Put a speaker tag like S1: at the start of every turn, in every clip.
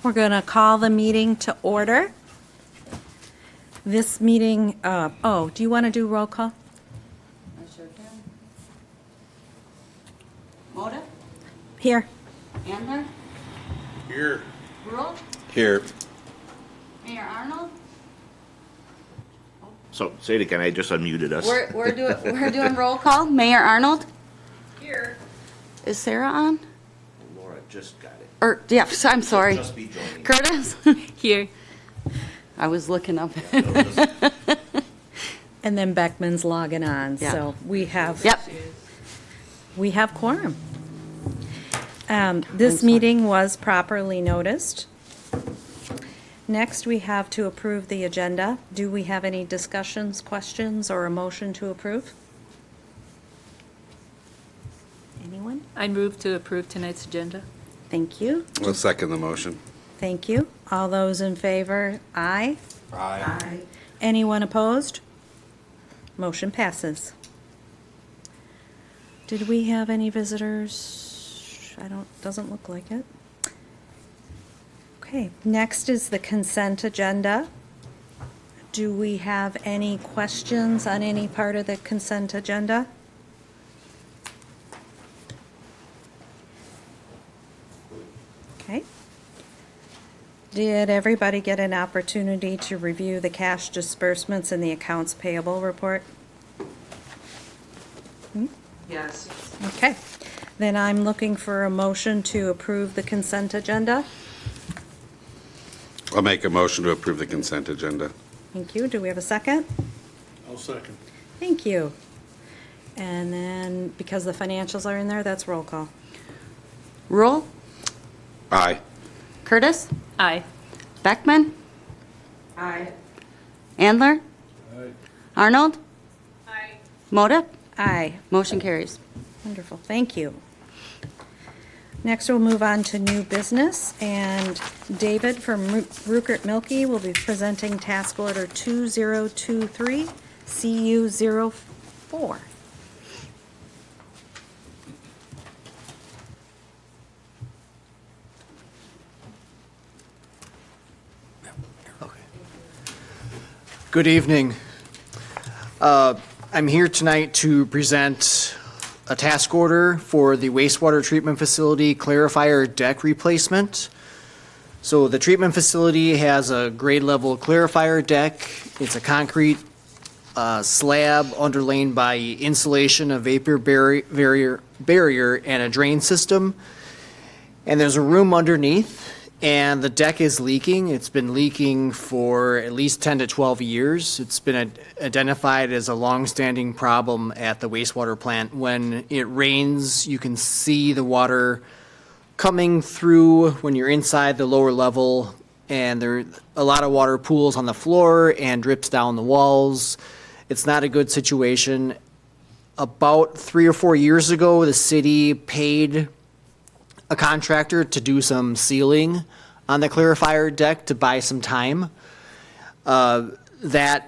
S1: We're going to call the meeting to order. This meeting, do you want to do roll call?
S2: I sure can. Moda?
S1: Here.
S2: Andler?
S3: Here.
S2: Rule?
S3: Here.
S2: Mayor Arnold?
S3: So, say it again, I just unmuted us.
S2: We're doing roll call. Mayor Arnold?
S1: Here.
S2: Is Sarah on?
S3: Laura just got it.
S2: Or, yeah, I'm sorry.
S3: Just be joining.
S2: Curtis? Here. I was looking up.
S1: And then Beckman's logging on,
S2: Yeah.
S1: so we have.
S2: Yep.
S1: We have quorum. This
S2: sorry.
S1: meeting was properly noticed. Next, we have to approve the agenda. Do we have any discussions, questions, or a motion to approve? Anyone?
S4: I move to approve tonight's agenda.
S1: Thank you.
S5: I'll second the motion.
S1: Thank you. All those in favor, aye.
S5: Aye.
S1: Anyone opposed? Motion passes. Did we have any visitors? Doesn't look like it. Okay, next is the consent agenda. Do we have any questions on any part of the consent agenda? Okay. Did everybody get an opportunity to review the cash disbursements and the accounts payable report?
S4: Yes.
S1: Okay, then I'm looking for a motion to approve the consent agenda.
S5: I'll make a motion to approve the consent agenda.
S1: Thank you. Do we have a second?
S3: I'll second.
S1: Thank you. And then, because the financials are in there, that's roll call.
S2: Rule?
S5: Aye.
S2: Curtis?
S4: Aye.
S2: Beckman?
S4: Aye.
S2: Andler?
S3: Aye.
S2: Arnold?
S4: Aye.
S2: Moda?
S1: Aye.
S2: Motion carries.
S1: Wonderful, thank you. Next, we'll move on to new business, and David from Rupert Milky will be presenting task order 2023 CU04.
S6: Good evening. I'm here tonight to present a task order for the wastewater treatment facility clarifier deck replacement. So the treatment facility has a grade level clarifier deck. It's a concrete slab underlain by insulation, a vapor barrier, and a drain system. And there's a room underneath, and the deck is leaking. It's been leaking for at least 10 to 12 years. It's been identified as a long-standing problem at the wastewater plant. When it rains, you can see the water coming through when you're inside the lower level, and there are a lot of water pools on the floor and drips down the walls. It's not a good situation. About 3 or 4 years ago, the city paid a contractor to do some sealing on the clarifier deck to buy some time. That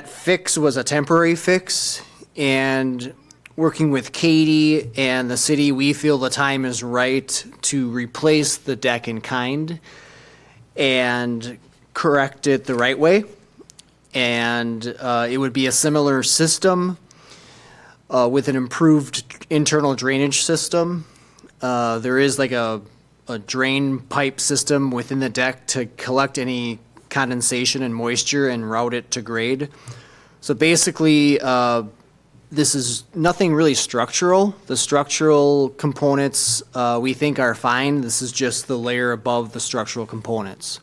S6: fix was a temporary fix, and working with Katie and the city, we feel the time is right to replace the deck in kind and correct it the right way. And it would be a similar system with an improved internal drainage system. There is like a drain pipe system within the deck to collect any condensation and moisture and route it to grade. So basically, this is nothing really structural. The structural components we think are fine. This is just the layer above the structural components.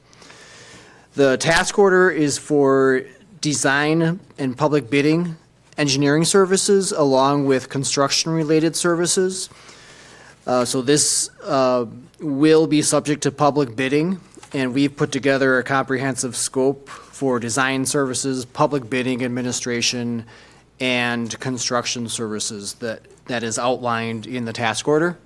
S6: The task order is for design and public bidding engineering services along with construction-related services. So this will be subject to public bidding, and we've put together a comprehensive scope for design services, public bidding administration, and construction services that is outlined in the task order.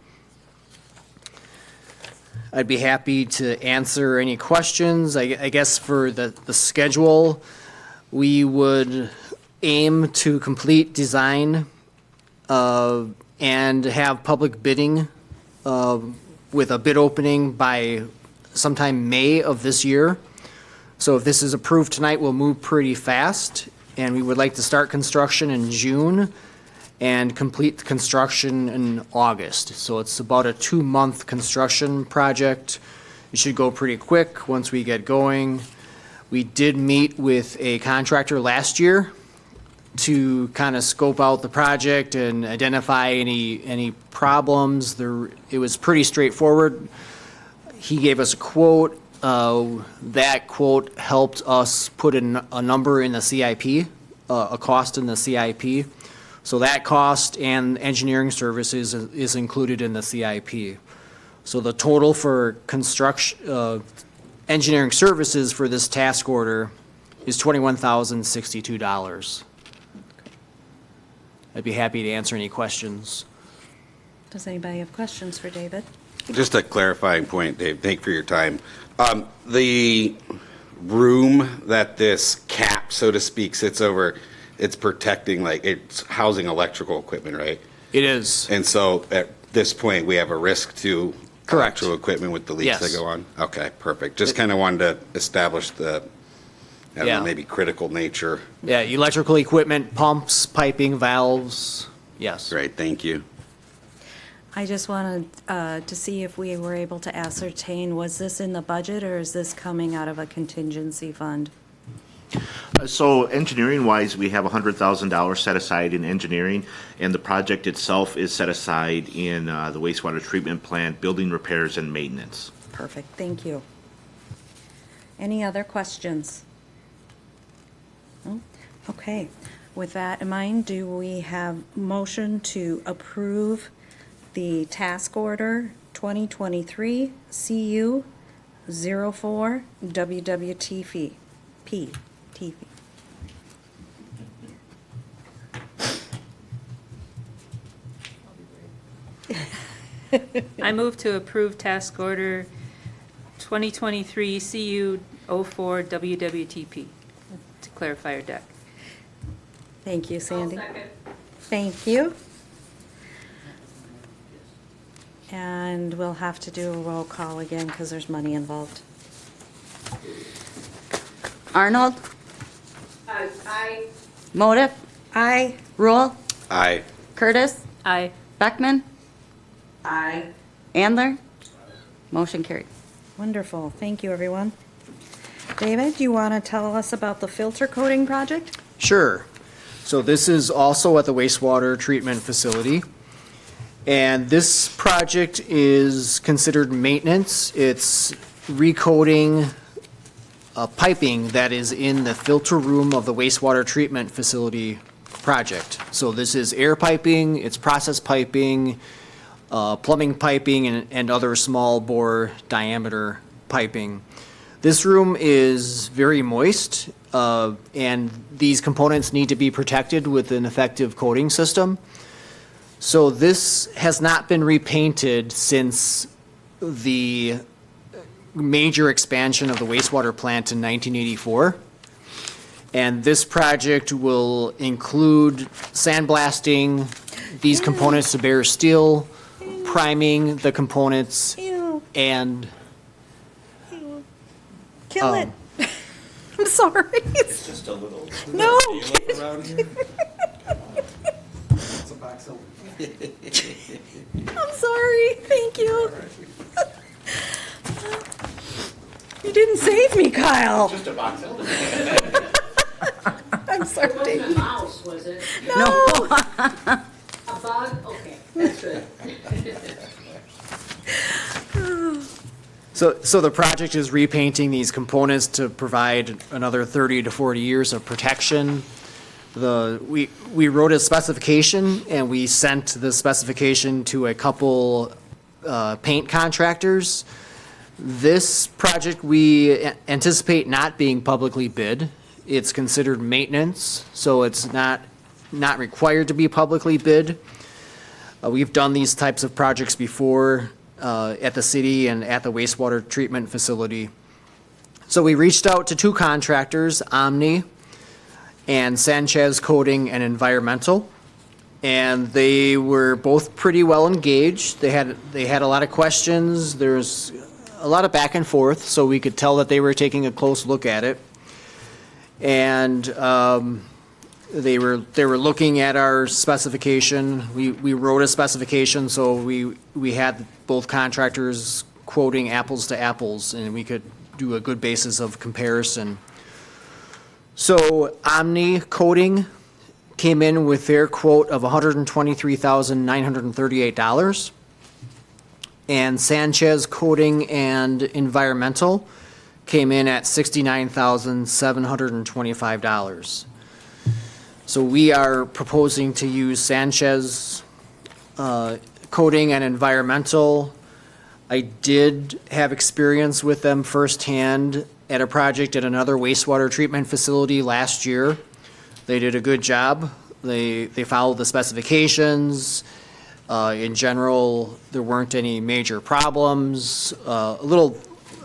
S6: I'd be happy to answer any questions. I guess for the schedule, we would aim to complete design and have public bidding with a bid opening by sometime May of this year. So if this is approved tonight, we'll move pretty fast, and we would like to start construction in June and complete the construction in August. So it's about a 2-month construction project. It should go pretty quick once we get going. We did meet with a contractor last year to kind of scope out the project and identify any problems. It was pretty straightforward. He gave us a quote. That quote helped us put in a number in the CIP, a cost in the CIP. So that cost and engineering services is included in the CIP. So the total for construction, engineering services for this task order is $21,062. I'd be happy to answer any questions.
S1: Does anybody have questions for David?
S5: Just a clarifying point, Dave. Thank you for your time. The room that this cap, so to speak, sits over, it's protecting, like, it's housing electrical equipment, right?
S6: It is.
S5: And so at this point, we have a risk to
S6: Correct.
S5: electrical equipment with the leaks that
S6: Yes.
S5: go on? Okay, perfect. Just kind of wanted to establish the, I don't
S6: Yeah.
S5: know, maybe critical nature.
S6: Yeah, electrical equipment, pumps, piping, valves, yes.
S5: Great, thank you.
S1: I just wanted to see if we were able to ascertain, was this in the budget or is this coming out of a contingency fund?
S3: So engineering-wise, we have $100,000 set aside in engineering, and the project itself is set aside in the wastewater treatment plant, building repairs and maintenance.
S1: Perfect, thank you. Any other questions? No? Okay, with that in mind, do we have motion to approve the task order 2023 CU 04 WWTP?
S4: I move to approve task order 2023 CU 04 WWTP to clarify our deck.
S1: Thank you, Sandy. Thank you. And we'll have to do a roll call again because there's money involved.
S2: Arnold?
S4: Aye.
S2: Motive?
S1: Aye.
S2: Rule?
S5: Aye.
S2: Curtis?
S4: Aye.
S2: Beckman?
S4: Aye.
S2: Andler? Motion carried.
S1: Wonderful. Thank you, everyone. David, do you want to tell us about the filter coating project?
S6: Sure. So this is also at the wastewater treatment facility. And this project is considered maintenance. It's recoating piping that is in the filter room of the wastewater treatment facility project. So this is air piping, it's process piping, plumbing piping, and other small bore diameter piping. This room is very moist, and these components need to be protected with an effective coating system. So this has not been repainted since the major expansion of the wastewater plant in 1984. And this project will include sandblasting these components to bare steel, priming the components,
S1: Ew,
S6: and
S1: kill it. I'm sorry.
S3: It's just a little.
S1: No. I'm sorry. Thank you. You didn't save me, Kyle.
S3: Just a box elder.
S1: I'm sorry.
S7: It wasn't a mouse, was it?
S1: No.
S7: A bug? Okay, that's good.
S6: So the project is repainting these components to provide another 30 to 40 years of protection. We wrote a specification and we sent the specification to a couple paint contractors. This project we anticipate not being publicly bid. It's considered maintenance, so it's not required to be publicly bid. We've done these types of projects before at the city and at the wastewater treatment facility. So we reached out to two contractors, Omni and Sanchez Coating and Environmental, and they were both pretty well engaged. They had a lot of questions. There's a lot of back and forth, so we could tell that they were taking a close look at it. And they were looking at our specification. We wrote a specification, so we had both contractors quoting apples to apples, and we could do a good basis of comparison. So Omni Coating came in with their quote of $123,938. And Sanchez Coating and Environmental came in at $69,725. So we are proposing to use Sanchez Coating and Environmental. I did have experience with them firsthand at a project at another wastewater treatment facility last year. They did a good job. They followed the specifications. In general, there weren't any major problems. A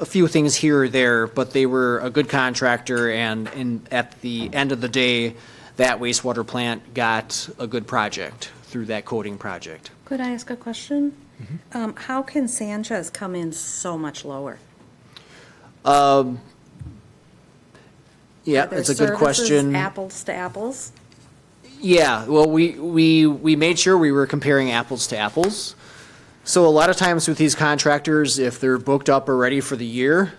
S6: few things here or there, but they were a good contractor, and at the end of the day, that wastewater plant got a good project through that coating project.
S1: Could I ask a question? How can Sanchez come in so much lower?
S6: Yeah,
S1: Are their
S6: it's a good
S1: services
S6: question.
S1: apples to apples?
S6: Yeah, well, we made sure we were comparing apples to apples. So a lot of times with these contractors, if they're booked up already for the year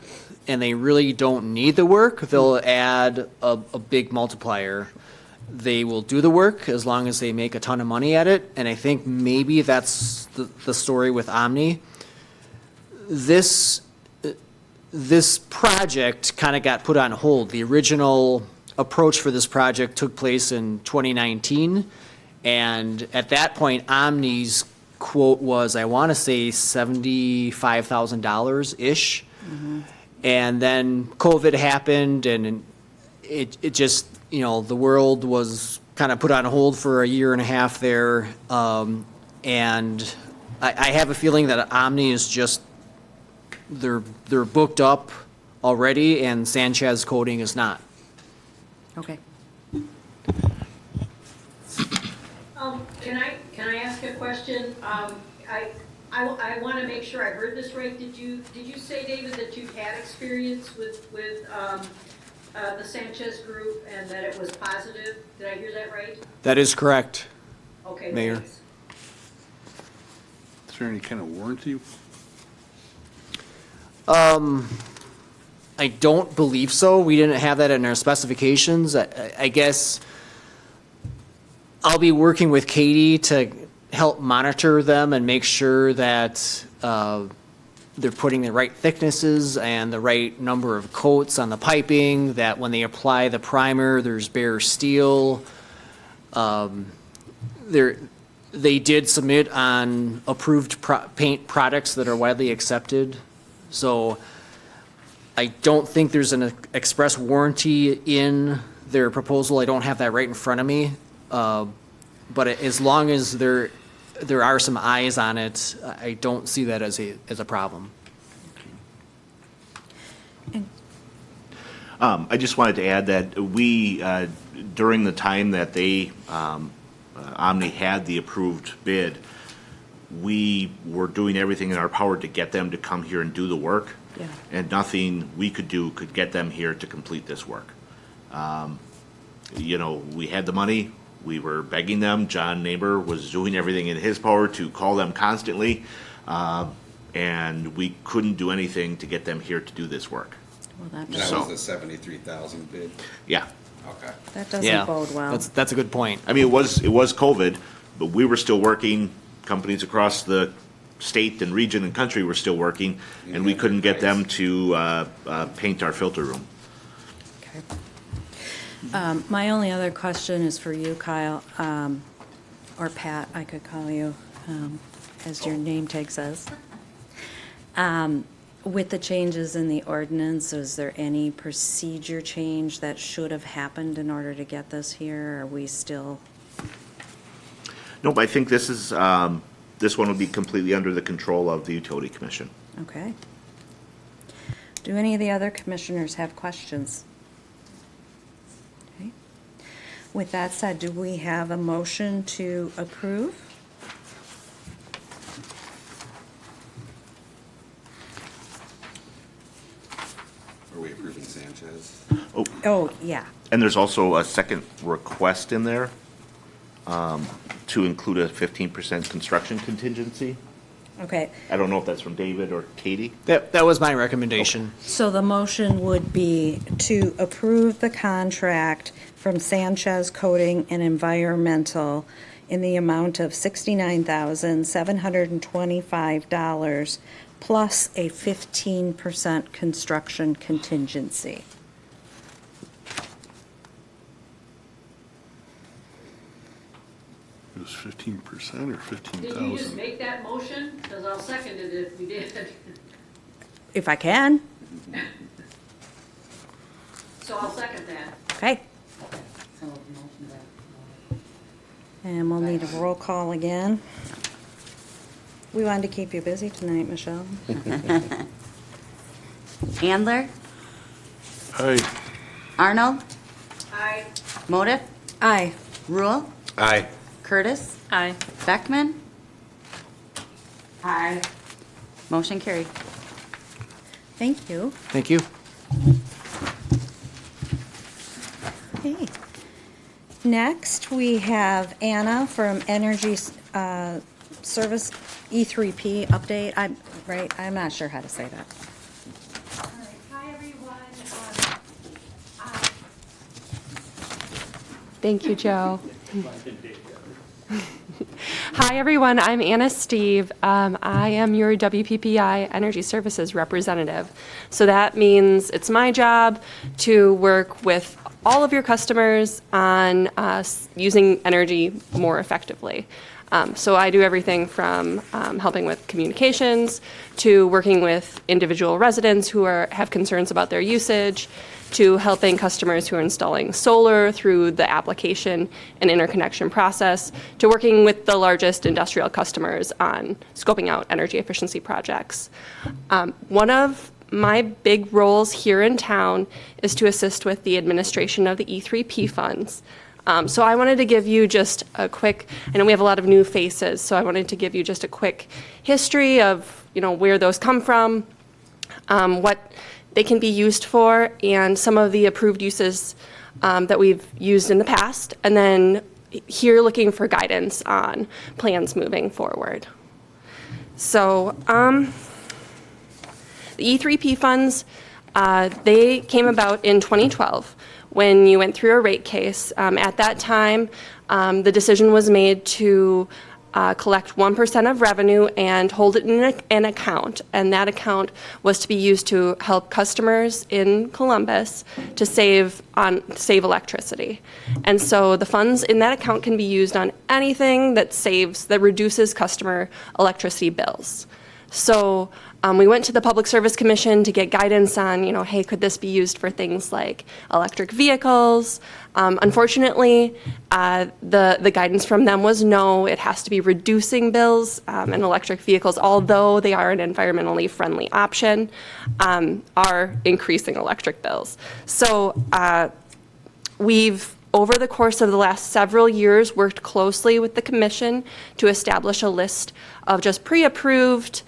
S6: and they really don't need the work, they'll add a big multiplier. They will do the work as long as they make a ton of money at it, and I think maybe that's the story with Omni. This project kind of got put on hold. The original approach for this project took place in 2019, and at that point, Omni's quote was, I want to say $75,000-ish. And then COVID happened, and it just, the world was kind of put on hold for a year and a half there. And I have a feeling that Omni is just, they're booked up already, and Sanchez Coating is not.
S1: Okay.
S7: Can I ask a question? I want to make sure I heard this right. Did you say, David, that you've had experience with the Sanchez Group and that it was positive? Did I hear that right?
S6: That is correct.
S7: Okay,
S6: Mayor.
S7: thanks.
S8: Is there any kind of warranty?
S6: I don't believe so. We didn't have that in our specifications. I guess I'll be working with Katie to help monitor them and make sure that they're putting the right thicknesses and the right number of coats on the piping, that when they apply the primer, there's bare steel. They did submit on approved paint products that are widely accepted. So I don't think there's an express warranty in their proposal. I don't have that right in front of me. But as long as there are some eyes on it, I don't see that as a problem.
S3: I just wanted to add that we, during the time that they, Omni had the approved bid, we were doing everything in our power to get them to come here and do the work.
S1: Yeah.
S3: And nothing we could do could get them here to complete this work. We had the money. We were begging them. John Neighbor was doing everything in his power to call them constantly. And we couldn't do anything to get them here to do this work.
S1: Well, that
S5: That
S1: doesn't,
S5: was the 73,000 bid?
S3: Yeah.
S5: Okay.
S1: that
S6: Yeah,
S1: doesn't bode well.
S6: that's a good point.
S3: I mean, it was COVID, but we were still working. Companies across the state and region and country were still working, and we couldn't get them to paint our filter room.
S1: Okay. My only other question is for you, Kyle, or Pat, I could call you, as your name tag says. With the changes in the ordinance, is there any procedure change that should have happened in order to get this here? Are we still,
S3: Nope, I think this is, this one would be completely under the control of the Utility Commission.
S1: okay. Do any of the other commissioners have questions? Okay. With that said, do we have a motion to approve?
S5: Sanchez.
S1: Oh, yeah.
S3: And there's also a second request in there to include a 15% construction contingency.
S1: Okay,
S3: I don't know if that's from David or Katie.
S6: That was my recommendation.
S1: so the motion would be to approve the contract from Sanchez Coating and Environmental in the amount of $69,725 plus a 15% construction contingency.
S8: It was 15% or
S7: Did you just
S8: 15,000?
S7: make that motion? Because I'll second it if you did.
S1: If I can,
S7: So I'll second that.
S1: okay. And we'll need a roll call again. We wanted to keep you busy tonight, Michelle.
S2: Andler,
S8: Aye.
S2: Arnold,
S7: Aye.
S2: Motive,
S1: Aye.
S2: Rule,
S5: Aye.
S2: Curtis,
S4: Aye.
S2: Beckman,
S4: Aye.
S2: motion carried.
S1: Thank you.
S6: Thank you.
S1: Okay. Next, we have Anna from Energy Service E3P update. I'm not sure how to say that.
S9: All right. Hi, everyone. Thank you, Joe. Hi, everyone. I'm Anna Steve. I am your WPPI Energy Services representative. So that means it's my job to work with all of your customers on using energy more effectively. So I do everything from helping with communications to working with individual residents who have concerns about their usage, to helping customers who are installing solar through the application and interconnection process, to working with the largest industrial customers on scoping out energy efficiency projects. One of my big roles here in town is to assist with the administration of the E3P funds. So I wanted to give you just a quick, I know we have a lot of new faces, so I wanted to give you just a quick history of, where those come from, what they can be used for, and some of the approved uses that we've used in the past, and then here looking for guidance on plans moving forward. So the E3P funds, they came about in 2012 when you went through a rate case. At that time, the decision was made to collect 1% of revenue and hold it in an account. And that account was to be used to help customers in Columbus to save electricity. And so the funds in that account can be used on anything that reduces customer electricity bills. So we went to the Public Service Commission to get guidance on, hey, could this be used for things like electric vehicles? Unfortunately, the guidance from them was no, it has to be reducing bills, and electric vehicles, although they are an environmentally friendly option, are increasing electric bills. So we've, over the course of the last several years, worked closely with the commission to establish a list of just pre-approved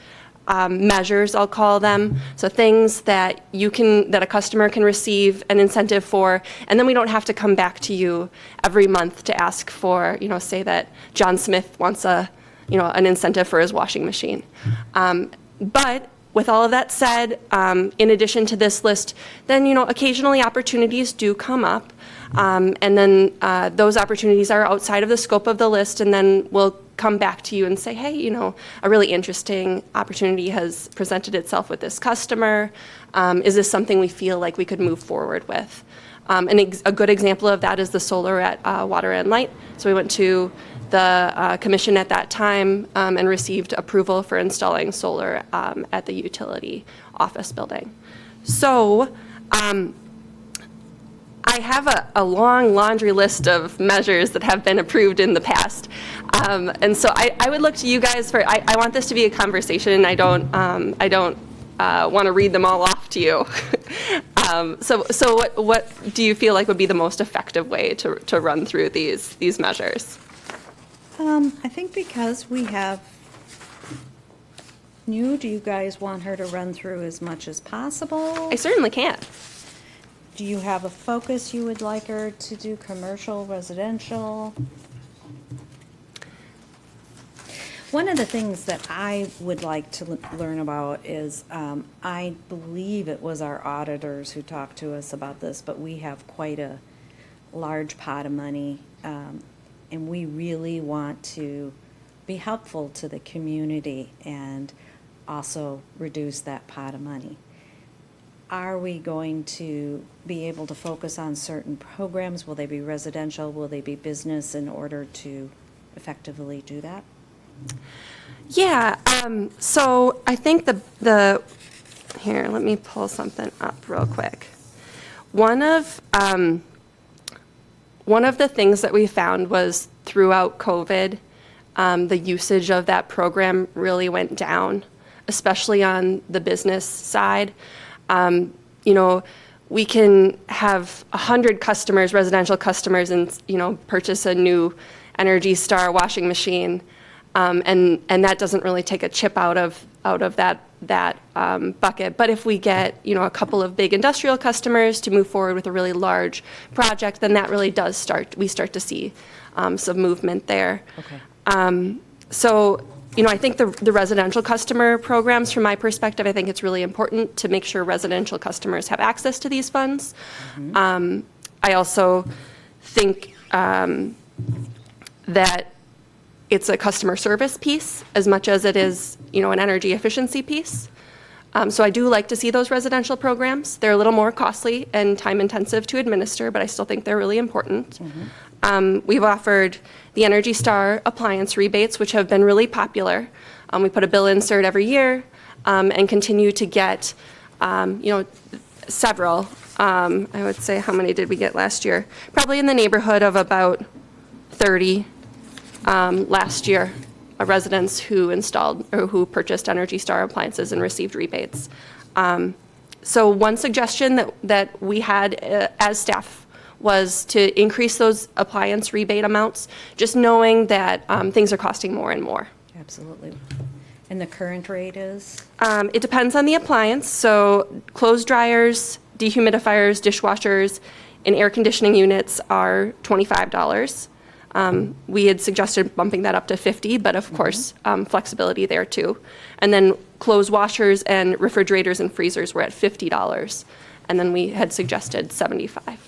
S9: measures, I'll call them. So things that that a customer can receive an incentive for, and then we don't have to come back to you every month to ask for, say that John Smith wants an incentive for his washing machine. But with all of that said, in addition to this list, then, occasionally opportunities do come up. And then those opportunities are outside of the scope of the list, and then we'll come back to you and say, hey, a really interesting opportunity has presented itself with this customer. Is this something we feel like we could move forward with? A good example of that is the solar at Water and Light. So we went to the commission at that time and received approval for installing solar at the utility office building. So I have a long laundry list of measures that have been approved in the past. And so I would look to you guys for, I want this to be a conversation, and I don't want to read them all off to you. So what do you feel like would be the most effective way to run through these measures?
S1: I think because we have do you guys want her to run through as much as possible?
S9: I certainly can.
S1: Do you have a focus you would like her to do, commercial, residential? One of the things that I would like to learn about is, I believe it was our auditors who talked to us about this, but we have quite a large pot of money, and we really want to be helpful to the community and also reduce that pot of money. Are we going to be able to focus on certain programs? Will they be residential? Will they be business in order to effectively do that?
S9: Yeah, so I think here, let me pull something up real quick. One of the things that we found was throughout COVID, the usage of that program really went down, especially on the business side. We can have 100 customers, residential customers, and, purchase a new Energy Star washing machine. And that doesn't really take a chip out of that bucket. But if we get, a couple of big industrial customers to move forward with a really large project, then that really does we start to see some movement there.
S1: Okay.
S9: So, I think the residential customer programs, from my perspective, I think it's really important to make sure residential customers have access to these funds. I also think that it's a customer service piece as much as it is, an energy efficiency piece. So I do like to see those residential programs. They're a little more costly and time intensive to administer, but I still think they're really important. We've offered the Energy Star appliance rebates, which have been really popular. We put a bill insert every year and continue to get, several. I would say, how many did we get last year? Probably in the neighborhood of about 30 last year, residents who installed or who purchased Energy Star appliances and received rebates. So one suggestion that we had as staff was to increase those appliance rebate amounts, just knowing that things are costing more and more.
S1: Absolutely. And the current rate is?
S9: It depends on the appliance. So clothes dryers, dehumidifiers, dishwashers, and air conditioning units are $25. We had suggested bumping that up to $50, but of course, flexibility there too. And then clothes washers and refrigerators and freezers were at $50. And then we had suggested $75.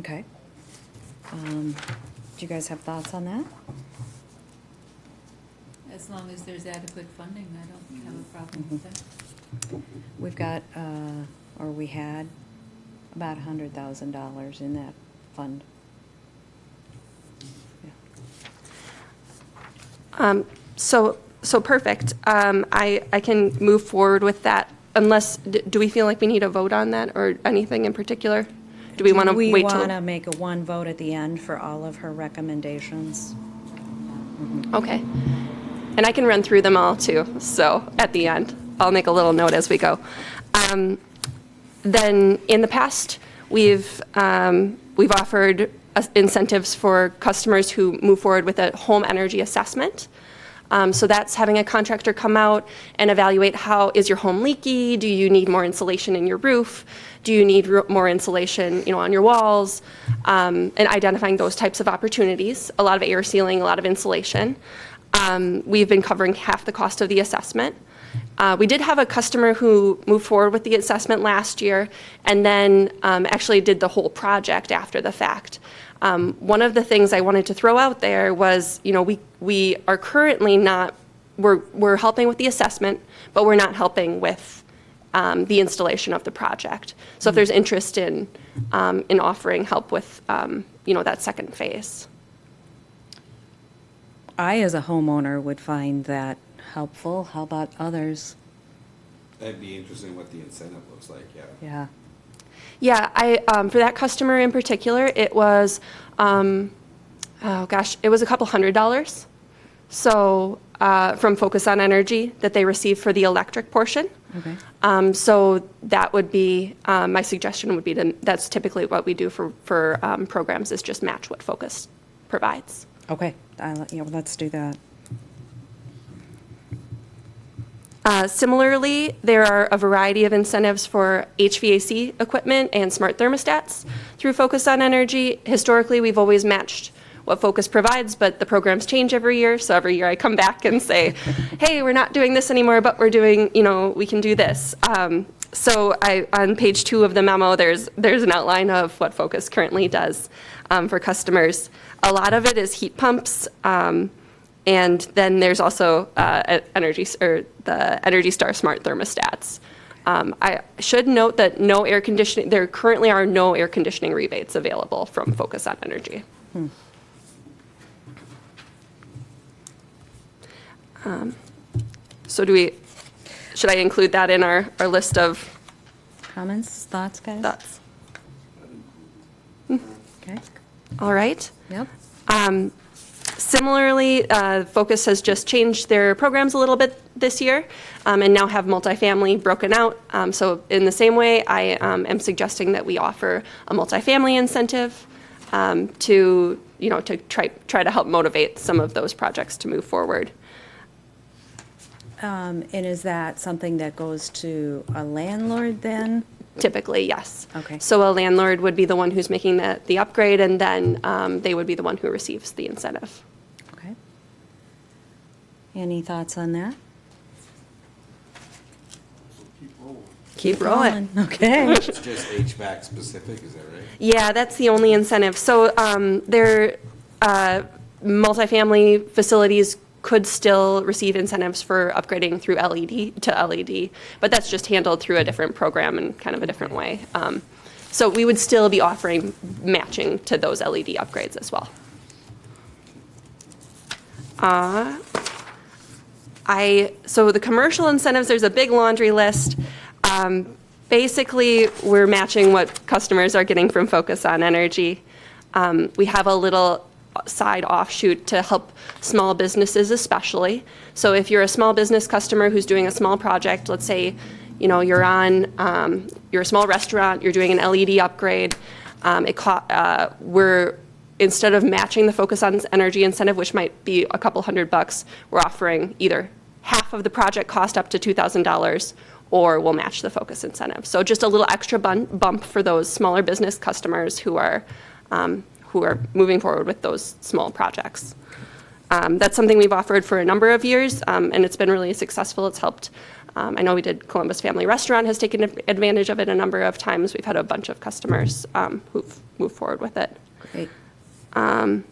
S1: Okay. Do you guys have thoughts on that?
S4: As long as there's adequate funding, I don't have a problem with that.
S1: We've got, or we had, about $100,000 in that fund.
S9: So perfect. I can move forward with that unless, do we feel like we need a vote on that or anything in particular? Do we want to wait
S1: We
S9: till?
S1: want to make a one vote at the end for all of her recommendations.
S9: Okay. And I can run through them all too, so at the end. I'll make a little note as we go. Then in the past, we've offered incentives for customers who move forward with a home energy assessment. So that's having a contractor come out and evaluate how is your home leaky? Do you need more insulation in your roof? Do you need more insulation, on your walls? And identifying those types of opportunities. A lot of air sealing, a lot of insulation. We've been covering half the cost of the assessment. We did have a customer who moved forward with the assessment last year and then actually did the whole project after the fact. One of the things I wanted to throw out there was, we are currently not, we're helping with the assessment, but we're not helping with the installation of the project. So if there's interest in offering help with, that second phase.
S1: I, as a homeowner, would find that helpful. How about others?
S5: That'd be interesting what the incentive looks like, yeah.
S1: Yeah.
S9: Yeah, for that customer in particular, it was, it was a couple $100. So from Focus on Energy that they received for the electric portion.
S1: Okay.
S9: So that would be, my suggestion would be that's typically what we do for programs is just match what Focus provides.
S1: Okay, let's do that.
S9: Similarly, there are a variety of incentives for HVAC equipment and smart thermostats through Focus on Energy. Historically, we've always matched what Focus provides, but the programs change every year. So every year I come back and say, hey, we're not doing this anymore, but we're doing, we can do this. So on page 2 of the memo, there's an outline of what Focus currently does for customers. A lot of it is heat pumps, and then there's also the Energy Star smart thermostats. I should note that there currently are no air conditioning rebates available from Focus on Energy. So should I include that in our list of
S1: Comments, thoughts, guys?
S9: thoughts?
S1: Okay,
S9: All right.
S1: yep.
S9: Similarly, Focus has just changed their programs a little bit this year and now have multifamily broken out. So in the same way, I am suggesting that we offer a multifamily incentive to try to help motivate some of those projects to move forward.
S1: And is that something that goes to a landlord then?
S9: Typically, yes.
S1: Okay.
S9: So a landlord would be the one who's making the upgrade, and then they would be the one who receives the incentive.
S1: Okay. Any thoughts on that?
S9: Keep rolling.
S1: Okay.
S5: It's just HVAC specific, is that right?
S9: Yeah, that's the only incentive. So multifamily facilities could still receive incentives for upgrading through LED to LED, but that's just handled through a different program in kind of a different way. So we would still be offering matching to those LED upgrades as well. So the commercial incentives, there's a big laundry list. Basically, we're matching what customers are getting from Focus on Energy. We have a little side offshoot to help small businesses especially. So if you're a small business customer who's doing a small project, let's say, you're a small restaurant, you're doing an LED upgrade, instead of matching the Focus on Energy incentive, which might be a couple $100, we're offering either half of the project cost up to $2,000, or we'll match the Focus incentive. So just a little extra bump for those smaller business customers who are moving forward with those small projects. That's something we've offered for a number of years, and it's been really successful. It's helped. I know we did Columbus Family Restaurant has taken advantage of it a number of times. We've had a bunch of customers who've moved forward with it.
S1: Great.
S9: The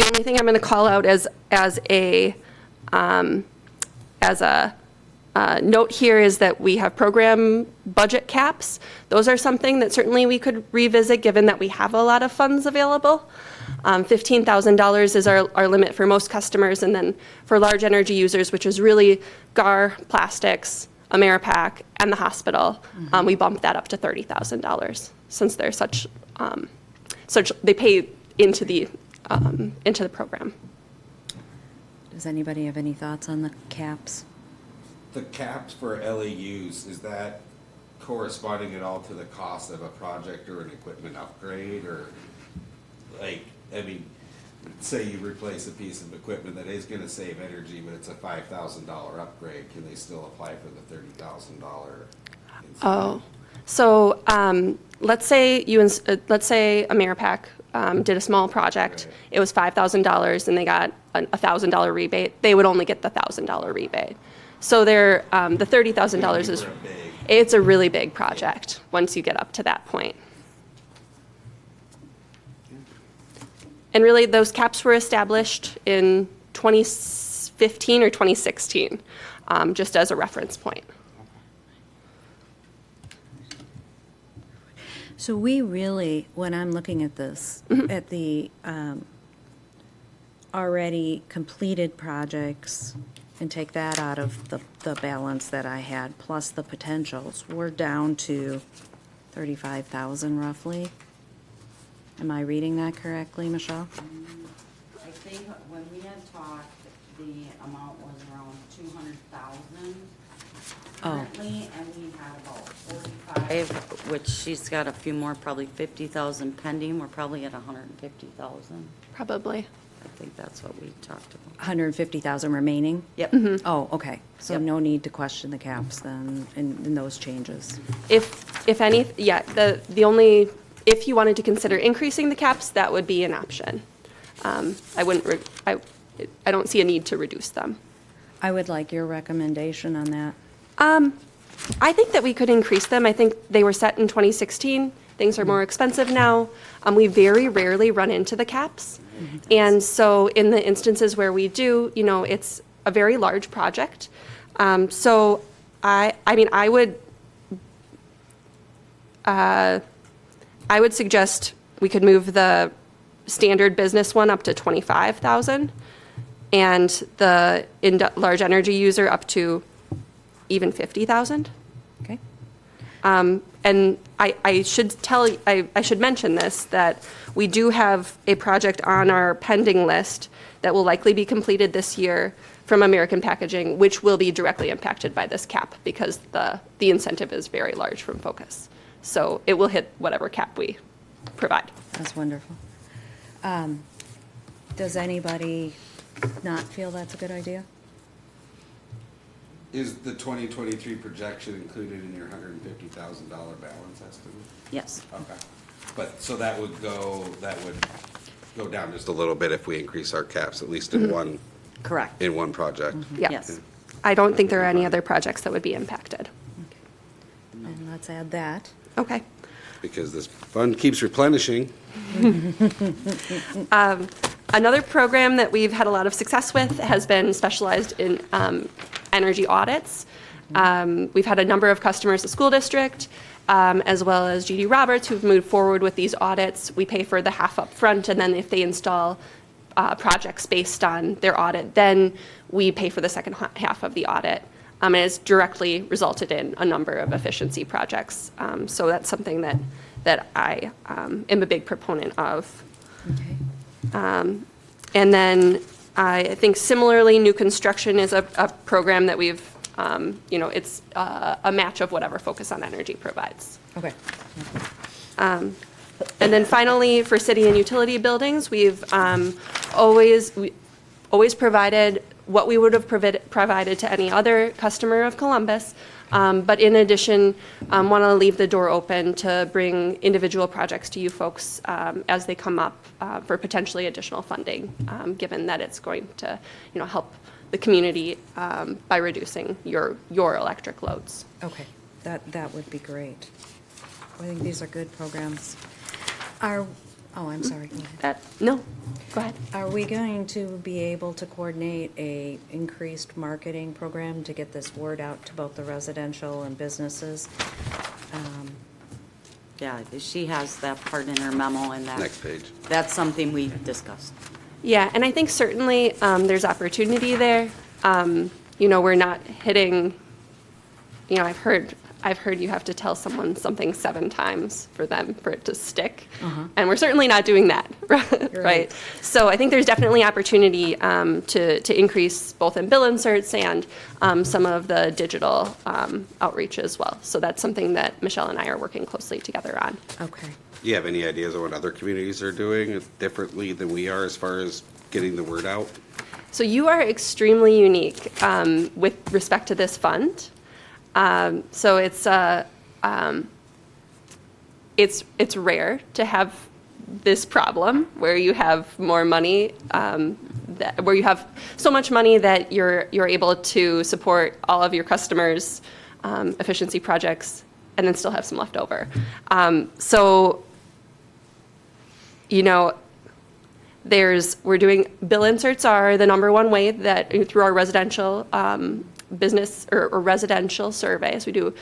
S9: only thing I'm going to call out as a note here is that we have program budget caps. Those are something that certainly we could revisit given that we have a lot of funds available. $15,000 is our limit for most customers, and then for large energy users, which is really GAR, Plastics, Ameripac, and the hospital, we bump that up to $30,000 since they're such they pay into the program.
S1: Does anybody have any thoughts on the caps?
S5: The caps for LEUs, is that corresponding at all to the cost of a project or an equipment upgrade? Or, say you replace a piece of equipment that is gonna save energy, but it's a $5,000 upgrade, can they still apply for the $30,000?
S9: Oh, so let's say Ameripac did a small project.
S5: Right.
S9: It was $5,000 and they got a $1,000 rebate. They would only get the $1,000 rebate. So the $30,000 is it's a really big project once you get up to that point. And really, those caps were established in 2015 or 2016, just as a reference point.
S1: So we really, when I'm looking at this, at the already completed projects, and take that out of the balance that I had, plus the potentials, we're down to 35,000 roughly. Am I reading that correctly, Michelle?
S2: I think when we had talked, the amount was around 200,000 currently, and we had about 45, which she's got a few more, probably 50,000 pending. We're probably at 150,000.
S9: Probably.
S2: I think that's what we talked about.
S1: 150,000 remaining?
S2: Yep.
S1: Oh, okay. So
S2: Yep.
S1: no need to question the caps then in those changes.
S9: If any, yeah, the only, if you wanted to consider increasing the caps, that would be an option. I wouldn't, I don't see a need to reduce them.
S1: I would like your recommendation on that.
S9: I think that we could increase them. I think they were set in 2016. Things are more expensive now. We very rarely run into the caps. And so in the instances where we do, you know, it's a very large project. So I mean, I would suggest we could move the standard business one up to 25,000 and the large energy user up to even 50,000.
S1: Okay?
S9: And I should mention this, that we do have a project on our pending list that will likely be completed this year from American Packaging, which will be directly impacted by this cap because the incentive is very large from Focus. So it will hit whatever cap we provide.
S1: That's wonderful. Does anybody not feel that's a good idea?
S5: Is the 2023 projection included in your $150,000 balance estimate?
S2: Yes.
S5: Okay. But, so that would go down just a little bit if we increase our caps, at least in one
S2: Correct.
S5: project.
S9: Yeah.
S2: Yes.
S9: I don't think there are any other projects that would be impacted.
S1: And let's add that.
S9: Okay.
S5: Because this fund keeps replenishing.
S9: Another program that we've had a lot of success with has been specialized in energy audits. We've had a number of customers, the school district, as well as GD Roberts, who've moved forward with these audits. We pay for the half up front, and then if they install projects based on their audit, then we pay for the second half of the audit. And it's directly resulted in a number of efficiency projects. So that's something that I am a big proponent of.
S1: Okay.
S9: And then I think similarly, new construction is a program that we've, you know, it's a match of whatever Focus on Energy provides.
S1: Okay.
S9: And then finally, for city and utility buildings, we've always provided what we would have provided to any other customer of Columbus. But in addition, want to leave the door open to bring individual projects to you folks as they come up for potentially additional funding, given that it's going to, you know, help the community by reducing your electric loads.
S1: Okay. That would be great. I think these are good programs. Oh, I'm sorry. Go ahead.
S9: No, go ahead.
S1: Are we going to be able to coordinate a increased marketing program to get this word out to both the residential and businesses?
S2: Yeah, she has that part in her memo and that.
S5: Next page.
S2: That's something we discussed.
S9: Yeah, and I think certainly there's opportunity there. You know, we're not hitting, you know, I've heard you have to tell someone something 7 times for it to stick. And we're certainly not doing that, right? So I think there's definitely opportunity to increase both in bill inserts and some of the digital outreach as well. So that's something that Michelle and I are working closely together on.
S1: Okay.
S5: Do you have any ideas of what other communities are doing differently than we are as far as getting the word out?
S9: So you are extremely unique with respect to this fund. So it's rare to have this problem where you have more money, where you have so much money that you're able to support all of your customers' efficiency projects and then still have some left over. So, you know, we're doing bill inserts are the #1 way that through our residential business or residential surveys. We do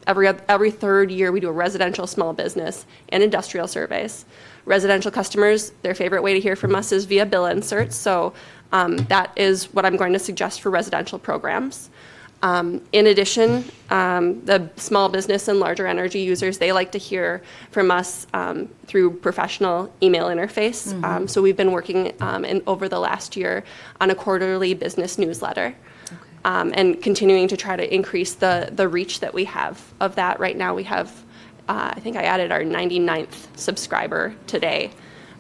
S9: every third year we do a residential, small business, and industrial surveys. Residential customers, their favorite way to hear from us is via bill inserts. So that is what I'm going to suggest for residential programs. In addition, the small business and larger energy users, they like to hear from us through professional email interface. So we've been working over the last year on a quarterly business newsletter. And continuing to try to increase the reach that we have of that. Right now we have, I think I added our 99th subscriber today.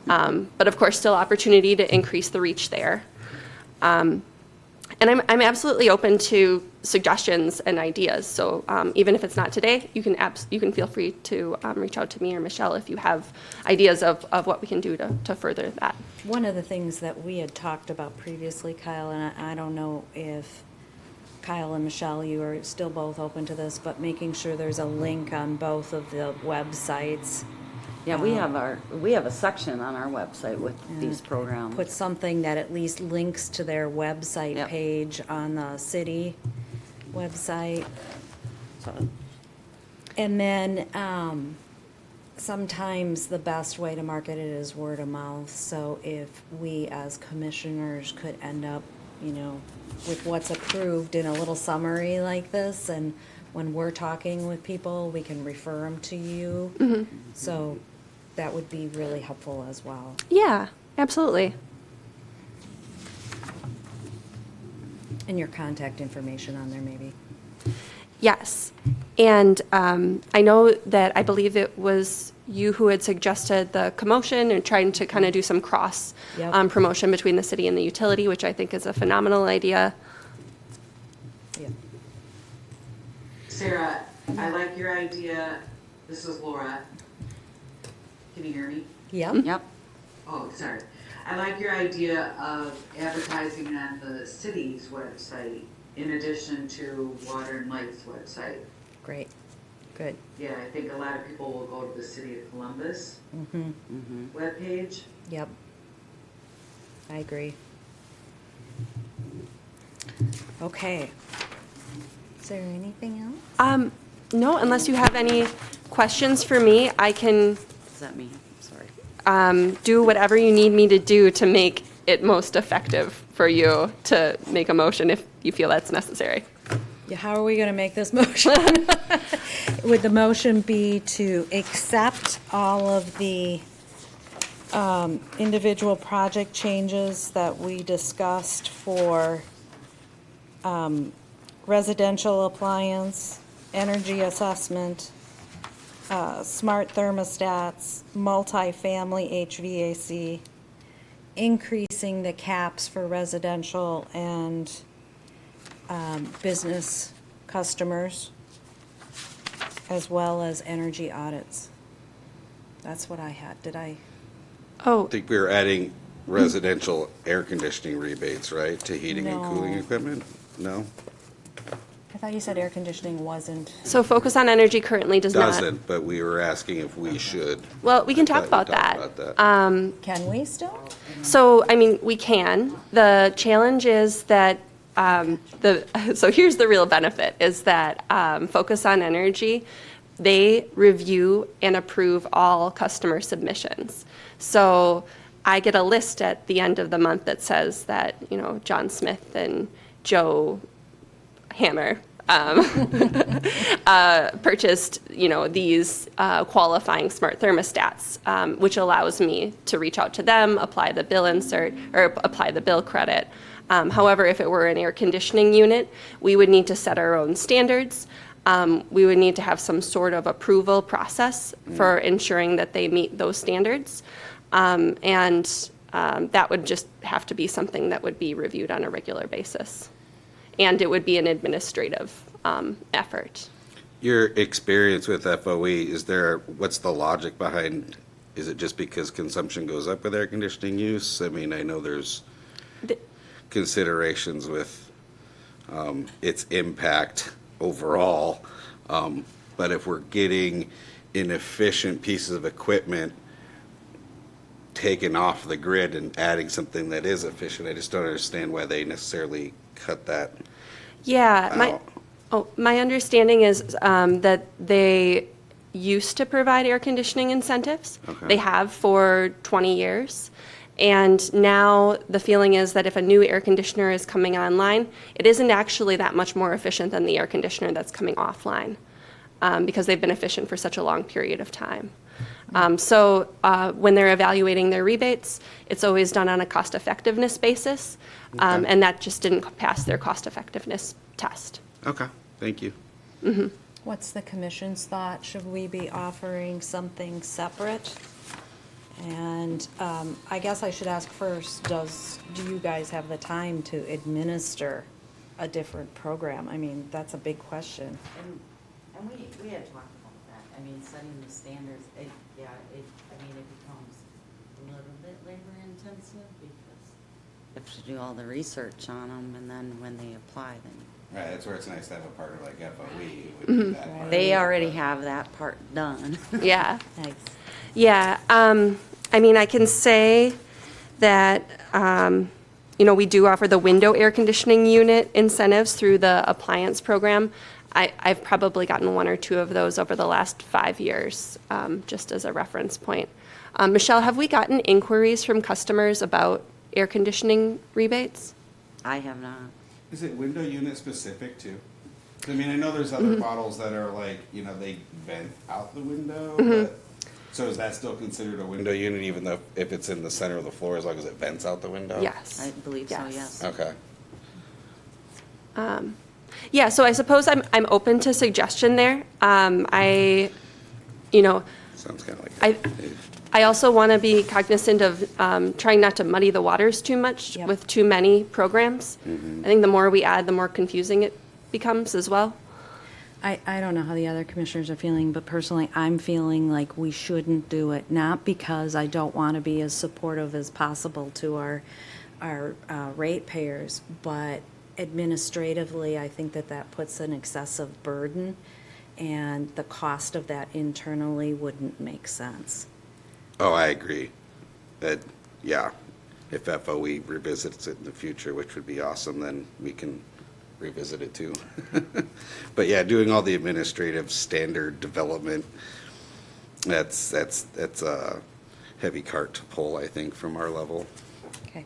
S9: But of course, still opportunity to increase the reach there. And I'm absolutely open to suggestions and ideas. So even if it's not today, you can feel free to reach out to me or Michelle if you have ideas of what we can do to further that.
S1: One of the things that we had talked about previously, Kyle, and I don't know if Kyle and Michelle, you are still both open to this, but making sure there's a link on both of the websites.
S2: Yeah, we have a section on our website with these programs.
S1: Put something that at least links to their website
S2: Yep.
S1: page on the city website.
S2: So,
S1: And then, sometimes the best way to market it is word of mouth. So if we as commissioners could end up, with what's approved in a little summary like this, and when we're talking with people, we can refer them to you. So that would be really helpful as well.
S9: Yeah, absolutely.
S1: And your contact information on there, maybe.
S9: Yes. And I know that I believe it was you who had suggested the commotion and trying to kind of do some cross
S1: Yep.
S9: promotion between the city and the utility, which I think is a phenomenal idea.
S1: Yeah.
S10: Sarah, I like your idea. This is Laura. Can you hear me?
S1: Yep.
S2: yep,
S10: Oh, sorry. I like your idea of advertising on the city's website in addition to Water and Light's website.
S1: Great. Good.
S10: Yeah, I think a lot of people will go to the City of Columbus webpage.
S1: Yep. I agree. Okay. Is there anything else?
S9: No, unless you have any questions for me, I can
S2: is that me? Sorry.
S9: do whatever you need me to do to make it most effective for you to make a motion if you feel that's necessary.
S1: Yeah, how are we going to make this motion? Would the motion be to accept all of the individual project changes that we discussed for residential appliance, energy assessment, smart thermostats, multifamily HVAC, increasing the caps for residential and business customers, as well as energy audits? That's what I had. Did I?
S9: Oh,
S5: I think we were adding residential air conditioning rebates, right, to heating and cooling
S1: No.
S5: equipment? No?
S1: I thought you said air conditioning wasn't.
S9: so Focus on Energy currently does not.
S5: Doesn't, but we were asking if we should.
S9: Well, we can
S5: I
S9: talk
S5: thought we
S9: about
S5: talked
S9: that.
S1: Can we still?
S9: So, I mean, we can. The challenge is that so here's the real benefit, is that Focus on Energy, they review and approve all customer submissions. So I get a list at the end of the month that says that, John Smith and Joe Hammer purchased, these qualifying smart thermostats, which allows me to reach out to them, apply the bill insert, or apply the bill credit. However, if it were an air conditioning unit, we would need to set our own standards. We would need to have some sort of approval process for ensuring that they meet those standards. That would just have to be something that would be reviewed on a regular basis. And it would be an administrative effort.
S5: Your experience with FOE, what's the logic behind, is it just because consumption goes up with air conditioning use? I mean, I know there's considerations with its impact overall, but if we're getting inefficient pieces of equipment taken off the grid and adding something that is efficient, I just don't understand why they necessarily cut that
S9: Yeah,
S5: out.
S9: my understanding is that they used to provide air conditioning incentives.
S5: Okay.
S9: They have for 20 years. And now the feeling is that if a new air conditioner is coming online, it isn't actually that much more efficient than the air conditioner that's coming offline, because they've been efficient for such a long period of time. So when they're evaluating their rebates, it's always done on a cost-effectiveness basis, and that just didn't pass their cost-effectiveness test.
S5: Okay, thank you.
S1: What's the commission's thought? Should we be offering something separate And I guess I should ask first, do you guys have the time to administer a different program? I mean, that's a big question.
S2: And we had talked about that. I mean, setting the standards, it becomes a little bit labor intensive because you have to do all the research on them, and then when they apply, then
S5: Right, that's where it's nice to have a partner like FOE who would do that part.
S2: they already have that part done.
S9: Yeah.
S1: Nice.
S9: Yeah, I mean, I can say that, we do offer the window air conditioning unit incentives through the appliance program. I've probably gotten one or two of those over the last 5 years, just as a reference point. Michelle, have we gotten inquiries from customers about air conditioning rebates?
S2: I have not.
S5: Is it window unit specific too? I mean, I know there's other models that are like, they vent out the window, but, so is that still considered a window unit even though if it's in the center of the floor as long as it vents out the window?
S9: Yes.
S2: I believe so,
S9: Yes.
S2: yes.
S5: Okay.
S9: Yeah, so I suppose I'm open to suggestion there.
S5: Sounds kind of like
S9: I-
S5: that.
S9: I also want to be cognizant of trying not to muddy the waters too much
S1: Yep.
S9: with too many programs. I think the more we add, the more confusing it becomes as well.
S1: I don't know how the other commissioners are feeling, but personally, I'm feeling like we shouldn't do it, not because I don't want to be as supportive as possible to our ratepayers, but administratively, I think that puts an excessive burden, and the cost of that internally wouldn't make sense.
S5: Oh, I agree. That, yeah, if FOE revisits it in the future, which would be awesome, then we can revisit it too. But yeah, doing all the administrative standard development, that's a heavy cart to pull, I think, from our level.
S1: Okay.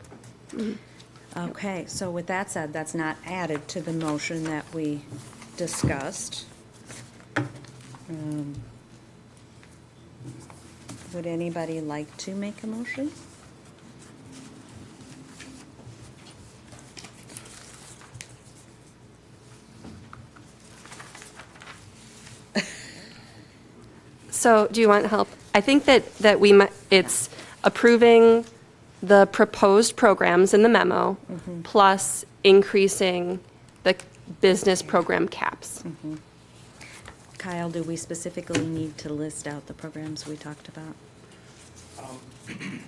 S1: Okay, so with that said, that's not added to the motion that we discussed. Would anybody like to make a motion?
S9: So do you want help? I think that it's approving the proposed programs in the memo, plus increasing the business program caps.
S1: Kyle, do we specifically need to list out the programs we talked about?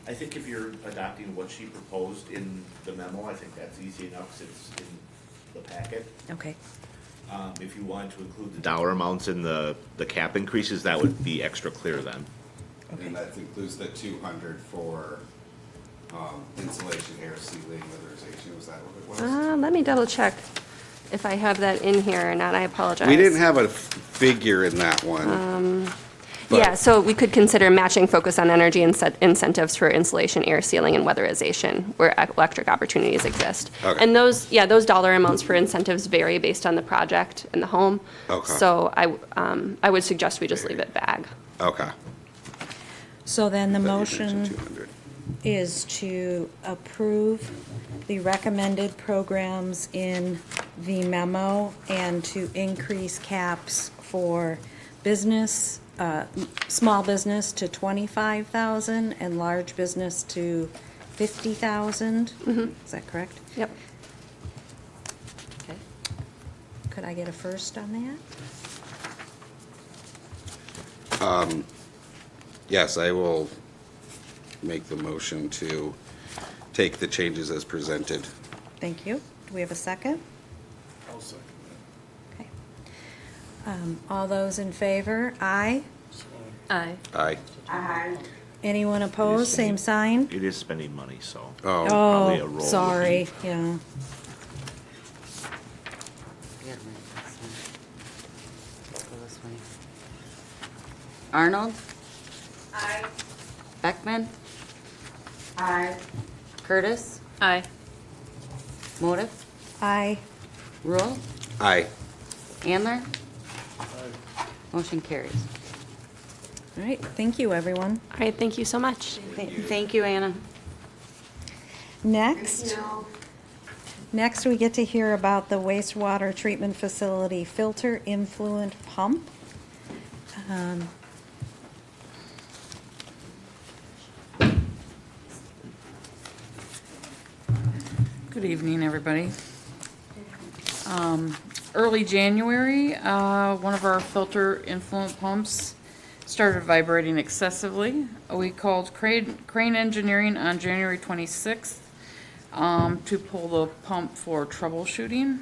S3: I think if you're adopting what she proposed in the memo, I think that's easy enough since it's in the packet.
S1: Okay.
S3: If you wanted to include the dollar amounts in the cap increases, that would be extra clear then.
S5: And that includes the 200 for insulation, air sealing, weatherization, was that what it was?
S9: Let me double check if I have that in here or not. I apologize.
S5: We didn't have a figure in that one. but-
S9: Yeah, so we could consider matching focus on energy incentives for insulation, air sealing, and weatherization where electric opportunities exist.
S5: Okay.
S9: And those dollar amounts for incentives vary based on the project and the home.
S5: Okay.
S9: So I would suggest we just leave it vague.
S5: Okay.
S1: So then the
S5: But you mentioned
S1: motion
S5: 200.
S1: is to approve the recommended programs in the memo and to increase caps for business, small business to 25,000 and large business to 50,000. Is that correct?
S9: Yep.
S1: Okay. Could I get a first on that?
S5: Yes, I will make the motion to take the changes as presented.
S1: Thank you. Do we have a second?
S8: I'll second
S1: Okay. All those in favor? Aye.
S9: Aye.
S5: Aye.
S1: Anyone opposed? Same sign?
S3: It is spending money, so.
S5: Oh,
S3: Probably a
S1: Oh,
S3: roll.
S1: sorry, yeah.
S2: Forget my last name. Let's go this way. Arnold?
S7: Aye.
S2: Beckman?
S10: Aye.
S2: Curtis?
S9: Aye.
S2: Motive?
S1: Aye.
S2: Rule?
S5: aye.
S2: Andler? Motion carries.
S1: All right, thank you, everyone.
S9: All right, thank you so much.
S2: Thank you, Anna.
S1: Next, we get to hear about the wastewater treatment facility filter influent pump.
S11: Good evening, everybody. Early January, one of our filter influent pumps started vibrating excessively. We called Crane Engineering on January 26th to pull the pump for troubleshooting.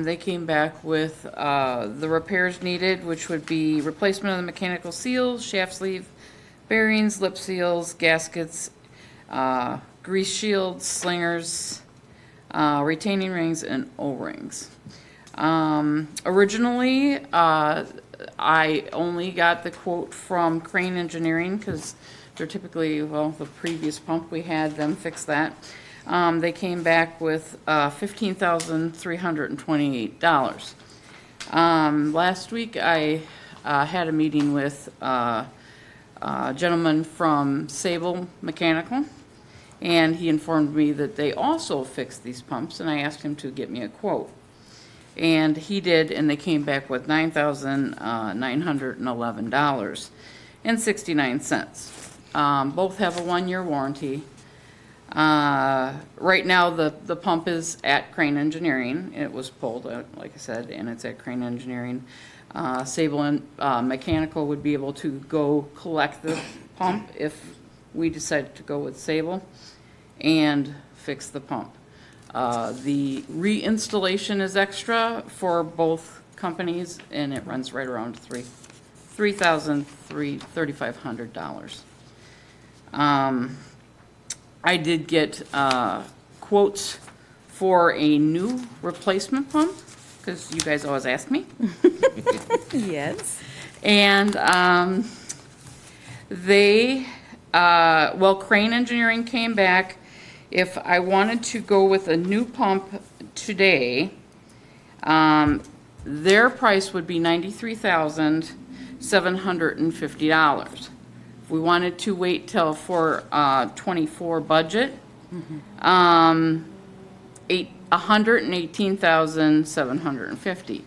S11: They came back with the repairs needed, which would be replacement of the mechanical seals, shaft sleeve, bearings, lip seals, gaskets, grease shields, slingers, retaining rings, and O-rings. Originally, I only got the quote from Crane Engineering because they're typically, well, the previous pump, we had them fix that. They came back with $15,328. Last week, I had a meeting with a gentleman from Sable Mechanical, and he informed me that they also fixed these pumps, and I asked him to get me a quote. And he did, and they came back with $9,911.69. Both have a 1-year warranty. Right now, the pump is at Crane Engineering. It was pulled, like I said, and it's at Crane Engineering. Sable and Mechanical would be able to go collect the pump if we decided to go with Sable and fix the pump. The reinstallation is extra for both companies, and it runs right around $3,500. I did get quotes for a new replacement pump, because you guys always ask me.
S1: Yes.
S11: And Crane Engineering came back. If I wanted to go with a new pump today, their price would be $93,750. If we wanted to wait till for 24 budget, $118,750.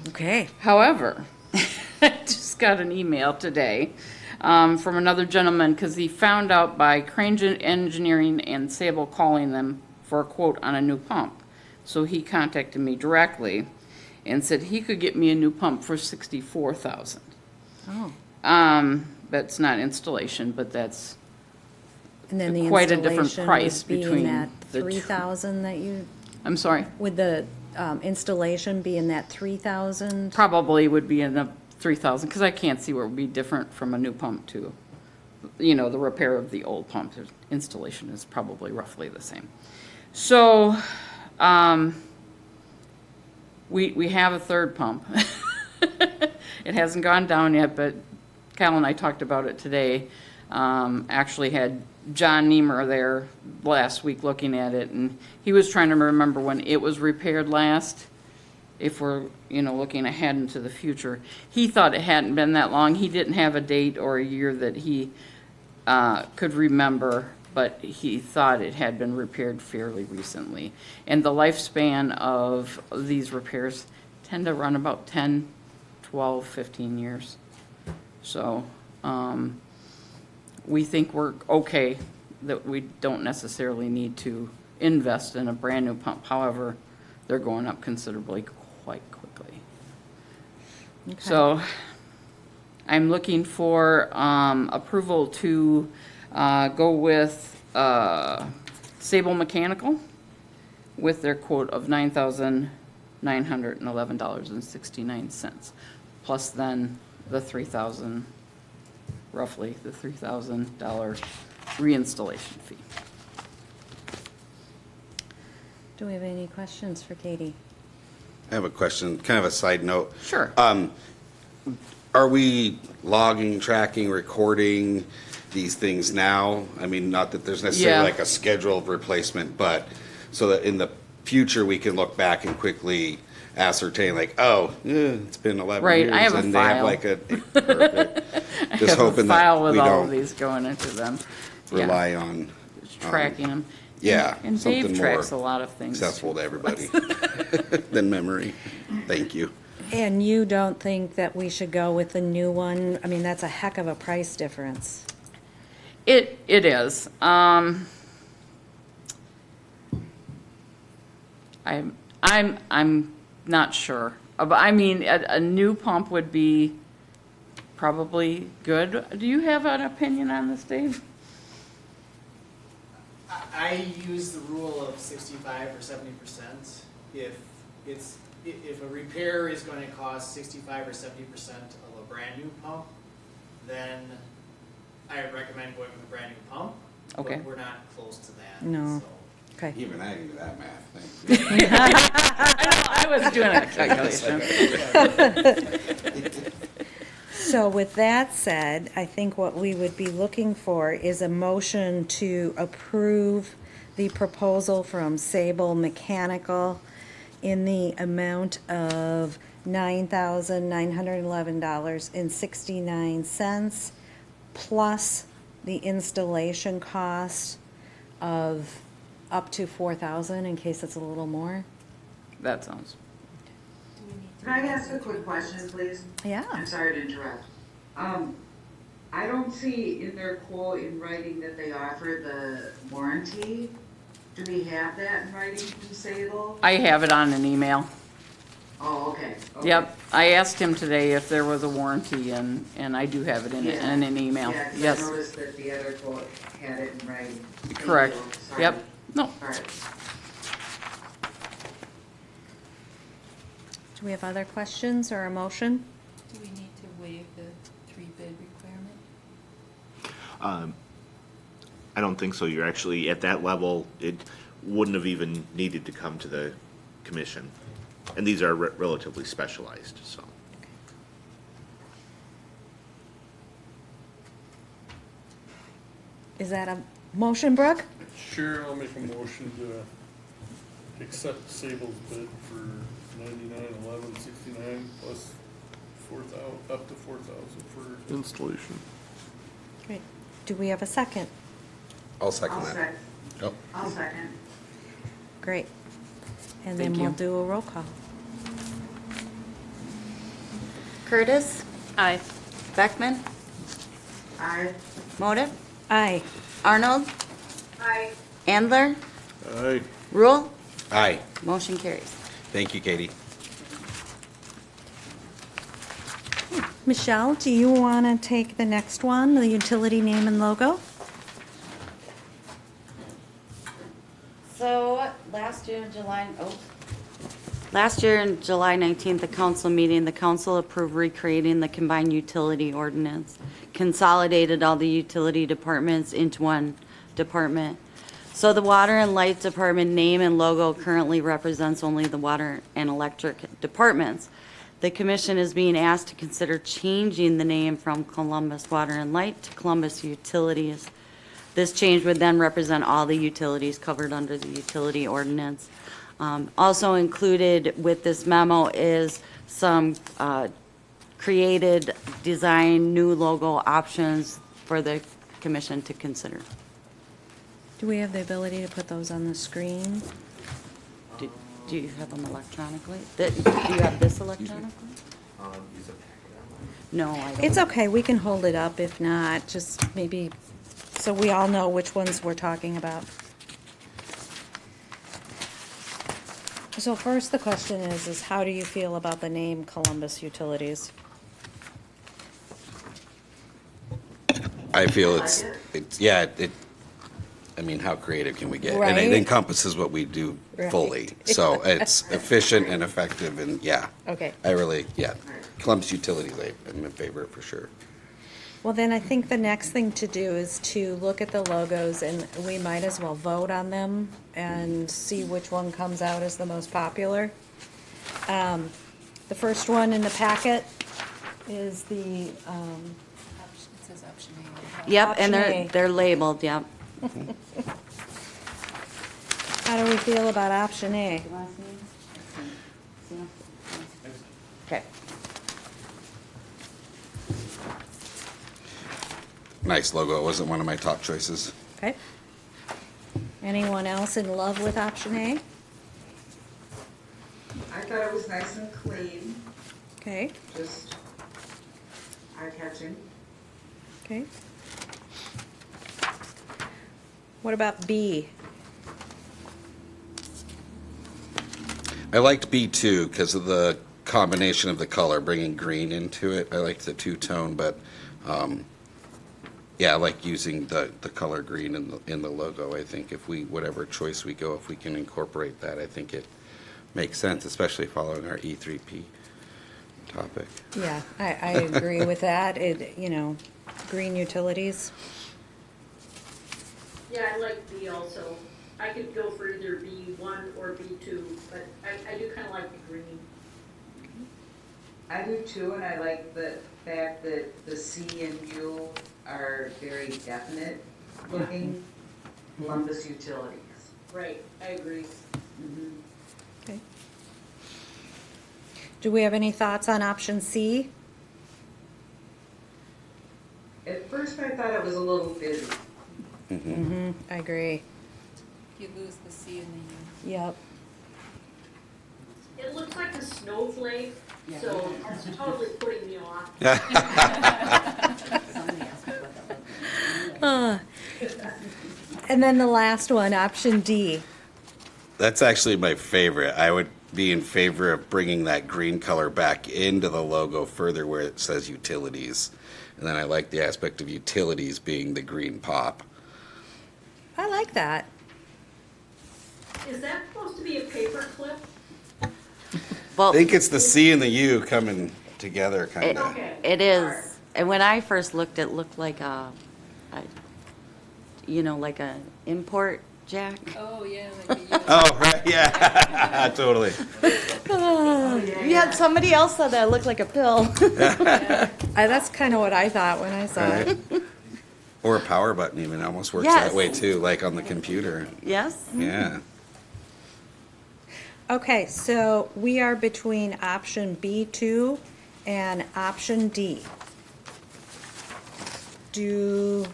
S1: Okay.
S11: However, I just got an email today from another gentleman because he found out by Crane Engineering and Sable calling them for a quote on a new pump. So he contacted me directly and said he could get me a new pump for $64,000.
S1: Oh.
S11: That's not installation, but that's
S1: And then the
S11: quite a different
S1: installation
S11: price
S1: would be
S11: between
S1: in that
S11: the two.
S1: 3,000 that you,
S11: I'm sorry,
S1: would the installation be in that 3,000?
S11: probably would be in the 3,000 because I can't see where it would be different from a new pump to, the repair of the old pump. The installation is probably roughly the same. So, we have a third pump. It hasn't gone down yet, but Cal and I talked about it today. Actually had John Niemer there last week looking at it, and he was trying to remember when it was repaired last, if we're, looking ahead into the future. He thought it hadn't been that long. He didn't have a date or a year that he could remember, but he thought it had been repaired fairly recently. And the lifespan of these repairs tend to run about 10, 12, 15 years. So, we think we're okay, that we don't necessarily need to invest in a brand-new pump. However, they're going up considerably quite quickly.
S1: Okay.
S11: So, I'm looking for approval to go with Sable Mechanical with their quote of $9,911.69, plus then the $3,000, roughly the $3,000 reinstallation fee.
S1: Do we have any questions for Katie?
S5: I have a question, kind of a side note.
S11: Sure.
S5: Are we logging, tracking, recording these things now? I mean, not that there's necessarily
S11: Yeah.
S5: like a schedule of replacement, but so that in the future, we can look back and quickly ascertain like, it's been 11
S11: Right,
S5: years.
S11: I have a
S5: and they have
S11: file.
S5: like a, perfect.
S11: I
S5: Just
S11: have a
S5: hoping that
S11: file with
S5: we
S11: all of
S5: don't
S11: these going into them. Yeah,
S5: rely on
S11: tracking them.
S5: yeah,
S11: And
S5: something
S11: Dave tracks a
S5: more
S11: lot of things.
S5: accessible to everybody than memory. Thank you.
S1: And you don't think that we should go with the new one? I mean, that's a heck of a price difference.
S11: It is. I'm not sure. But I mean, a new pump would be probably good. Do you have an opinion on this, Dave?
S6: I use the rule of 65 or 70%. If a repair is going to cost 65 or 70% of a brand new pump, then I recommend going with a brand new pump.
S11: Okay.
S6: But we're not close to that.
S1: No.
S6: So.
S1: Okay.
S5: Even I can do that math, thank you.
S11: I was doing a calculation.
S1: So with that said, I think what we would be looking for is a motion to approve the proposal from Sable Mechanical in the amount of $9,911.69 plus the installation cost of up to $4,000 in case it's a little more.
S11: That sounds.
S10: Can I ask a quick question, please?
S1: Yeah.
S10: I'm sorry to interrupt. I don't see in their quote in writing that they offer the warranty. Do we have that in writing from Sable?
S11: I have it on an email.
S10: Oh, okay.
S11: Yep, I asked him today if there was a warranty, and I do have it in an email.
S10: Yeah, 'cause
S11: Yes,
S10: I noticed that the other quote had it in writing. Thank
S11: correct.
S10: you. Sorry.
S11: Yep, no,
S10: All right.
S1: Do we have other questions or a motion?
S4: Do we need to waive the 3-bid requirement?
S3: I don't think so. You're actually, at that level, it wouldn't have even needed to come to the commission. And these are relatively specialized, so.
S1: Is that a motion, Brooke?
S8: Sure, I'll make a motion to accept Sable's bid for $99,1169 plus up to $4,000 for installation.
S1: Great. Do we have a second?
S5: I'll second
S10: I'll
S5: that.
S10: second.
S5: Oh.
S10: I'll second.
S1: Great. And then
S11: Thank
S1: we'll
S11: you.
S1: do a roll call.
S2: Curtis,
S9: Aye.
S2: Beckman,
S10: Aye.
S2: Motiv,
S1: Aye.
S2: Arnold,
S7: Aye.
S2: Andler,
S8: Aye.
S2: Rule,
S5: Aye.
S2: motion carries.
S5: Thank you, Katie.
S1: Michelle, do you want to take the next one, the utility name and logo?
S2: So, last year in July 19th, the council meeting, the council approved recreating the combined utility ordinance, consolidated all the utility departments into one department. So the water and light department name and logo currently represents only the water and electric departments. The commission is being asked to consider changing the name from Columbus Water and Light to Columbus Utilities. This change would then represent all the utilities covered under the utility ordinance. Also included with this memo is some created design, new logo options for the commission to consider.
S1: Do we have the ability to put those on the screen?
S2: Do you have them electronically? Do you have this electronically? No, I don't.
S1: It's okay, we can hold it up if not, just maybe, so we all know which ones we're talking about. So first, the question is how do you feel about the name Columbus Utilities?
S5: I feel
S10: Like it?
S5: I mean, how creative can we get? And
S1: Right?
S5: it encompasses what we do fully.
S1: Right.
S5: So it's efficient and effective and
S1: Okay.
S5: I really, Columbus Utilities, I'm in favor for sure.
S1: Well, then I think the next thing to do is to look at the logos, and we might as well vote on them and see which one comes out as the most popular. The first one in the packet is the,
S4: It says option A.
S2: Yep, and
S1: Option A.
S2: they're labeled, yep.
S1: how do we feel about option A?
S2: Okay.
S5: Nice logo. It wasn't one of my top choices.
S1: Okay. Anyone else in love with option A?
S10: I thought it was nice and clean,
S1: Okay,
S10: just eye-catching.
S1: okay. What about B?
S5: I liked B2 because of the combination of the color, bringing green into it. I liked the two-tone, but, yeah, I like using the color green in the logo. I think if we, whatever choice we go, if we can incorporate that, I think it makes sense, especially following our E3P topic.
S1: Yeah, I agree with that. Green utilities.
S7: Yeah, I like B also. I could go for either B1 or B2, but I do kind of like the green.
S10: I do too, and I like the fact that the C and U are very definite looking. Columbus Utilities.
S7: Right, I agree.
S1: Okay. Do we have any thoughts on option C?
S10: At first I thought it was a little busy.
S1: I agree.
S4: You lose the C and the U.
S1: Yep.
S7: It looks like a snowflake, so it's totally putting me off.
S2: Somebody asked me what that was.
S1: And then the last one, option D.
S5: That's actually my favorite. I would be in favor of bringing that green color back into the logo further where it says utilities. And then I like the aspect of utilities being the green pop.
S1: I like that.
S7: Is that supposed to be a paper clip?
S2: Well,
S5: I think it's the C and the U coming together, kind of.
S7: Okay.
S2: it is, and when I first looked, it looked like like a import jack.
S4: Oh, yeah, like a U.
S5: Oh, right, yeah, totally.
S2: You had somebody else said that it looked like a pill.
S1: That's kind of what I thought when I saw it.
S5: Or a power button even almost works
S2: Yes.
S5: that way too, like on the computer.
S2: Yes?
S5: Yeah.
S1: Okay, so we are between option B2 and option D. Do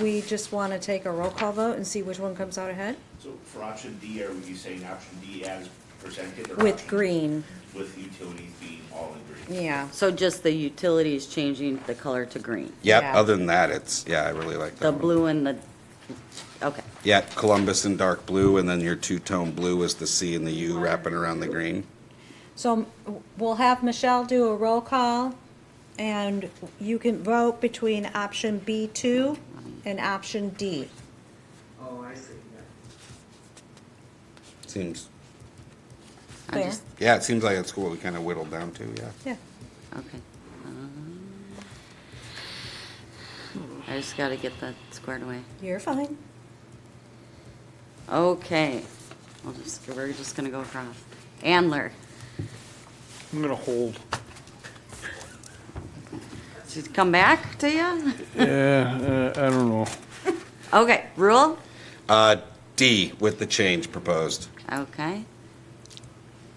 S1: we just want to take a roll call vote and see which one comes out ahead?
S3: So for option D, are you saying option D as presented? Or
S1: With
S3: option
S1: green,
S3: With utilities being all in green?
S1: yeah.
S2: So just the utilities changing the color to green.
S5: Yep,
S1: Yeah.
S5: other than that, it's, yeah, I really like that
S2: The
S5: one.
S2: blue and the, okay.
S5: Yeah, Columbus in dark blue, and then your two-tone blue is the C and the U wrapping around the green.
S1: So we'll have Michelle do a roll call, and you can vote between option B2 and option D.
S10: Oh, I see.
S5: Seems,
S2: I
S1: Fair.
S2: just-
S5: yeah, it seems like it's cool, we kind of whittled down to, yeah.
S1: Yeah.
S2: Okay. I just gotta get that squared away.
S1: You're fine.
S2: Okay. We're just gonna go across. Andler.
S8: I'm gonna hold.
S2: She's come back to you?
S8: Yeah, I don't know.
S2: Okay, Rule?
S5: D with the change proposed.
S2: Okay.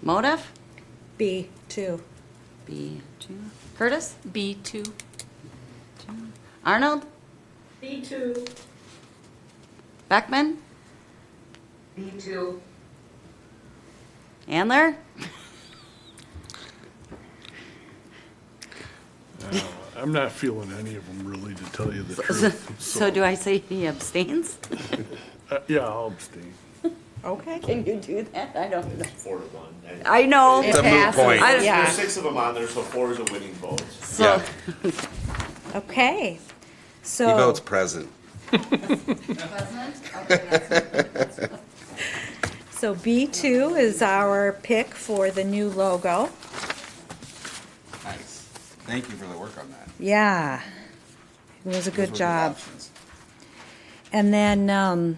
S2: Motive?
S1: B2.
S2: B2. Curtis?
S4: B2.
S2: Arnold?
S7: B2,
S2: Beckman?
S10: B2.
S2: Andler?
S8: I'm not feeling any of them really, to tell you the truth.
S2: So do I say he abstains?
S8: Yeah, I'll abstain.
S1: Okay.
S2: Can you do that? I don't know.
S3: 4-1.
S2: I know.
S5: It's a moot
S1: passes.
S5: point.
S2: I don't-
S1: Yeah.
S3: There's 6 of them on there, so 4 is a winning vote.
S2: So,
S1: Okay. So.
S5: He votes present.
S1: So B2 is our pick for the new logo.
S5: Nice. Thank you for the work on that.
S1: Yeah, it was a
S5: Those
S1: good
S5: were
S1: job.
S5: options.
S1: And then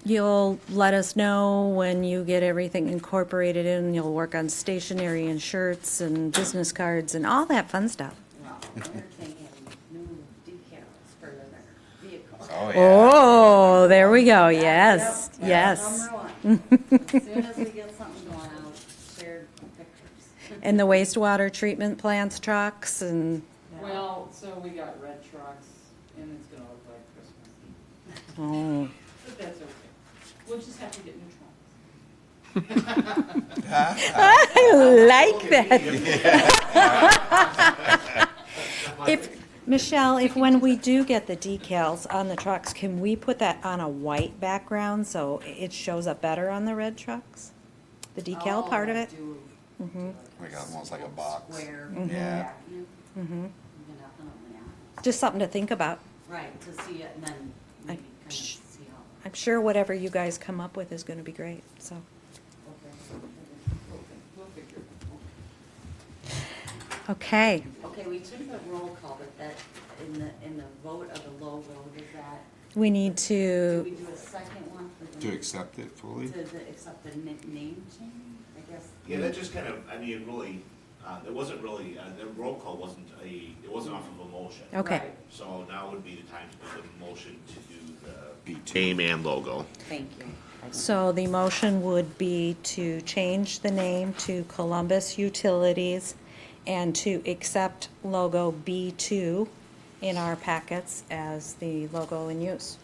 S1: you'll let us know when you get everything incorporated in. You'll work on stationery and shirts and business cards and all that fun stuff.
S2: we're thinking new decals for their vehicles.
S5: Oh, yeah.
S1: Oh, there we go. Yes,
S2: Yep,
S1: yes.
S2: Number one. As soon as we get something going out, share pictures.
S1: And the wastewater treatment plants trucks and,
S11: Well, so we got red trucks, and it's gonna look like Christmas.
S1: oh,
S11: But that's okay. We'll just have to get new trunks.
S1: I like that. If, Michelle, if when we do get the decals on the trucks, can we put that on a white background so it shows up better on the red trucks? the decal part of it.
S5: Like almost like a box.
S2: Square.
S5: Yeah.
S2: You can definitely ask.
S1: Just something to think about.
S2: Right, to see it and then maybe kind of see how.
S1: I'm sure whatever you guys come up with is gonna be great, so. Okay,
S2: Okay, we took the roll call, but that, in the vote of the logo, does that,
S1: we need
S2: do we
S1: to,
S2: do a second one for the?
S5: To accept it fully?
S2: Accept the name change, I guess?
S3: Yeah, that just kind of, I mean, it really, it wasn't really, the roll call wasn't it wasn't off of a motion.
S1: okay,
S2: Right.
S3: So now would be the time to do the motion to do the name and logo.
S2: Thank you.
S1: so the motion would be to change the name to Columbus Utilities and to accept logo B2 in our packets as the logo in use.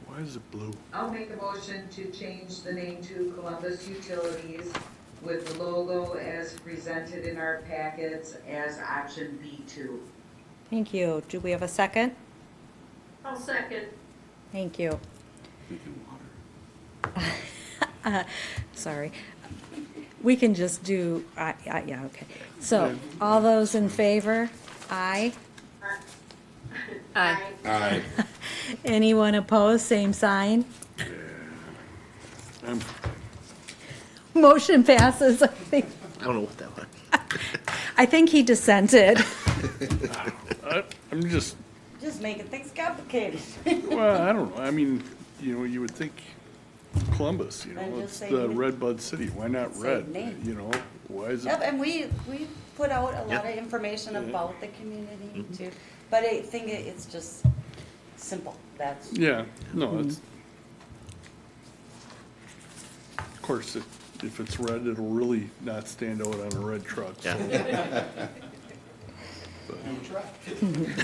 S8: Why is it blue?
S10: I'll make a motion to change the name to Columbus Utilities with the logo as presented in our packets as option B2.
S1: Thank you. Do we have a second?
S7: I'll second.
S1: Thank you. Sorry. We can just do, yeah, okay. So, all those in favor? Aye.
S4: Aye.
S5: Aye.
S1: Anyone opposed? Same sign.
S8: I'm,
S1: Motion passes, I think.
S3: I don't know what that was.
S1: I think he dissented.
S8: I'm just,
S2: Just making things complicated.
S8: well, I don't know, I mean, you would think Columbus,
S2: Then just
S8: it's
S2: say
S8: the
S2: name.
S8: Red Bud City, why not
S2: Say
S8: red?
S2: name.
S8: Why is
S2: Yep,
S8: it?
S2: and we put out a lot
S3: Yep.
S2: of information
S8: Yeah.
S2: about the community too, but I think it's just simple, that's.
S8: Yeah, no, it's, of course, if it's red, it'll really not stand out on a red truck. so-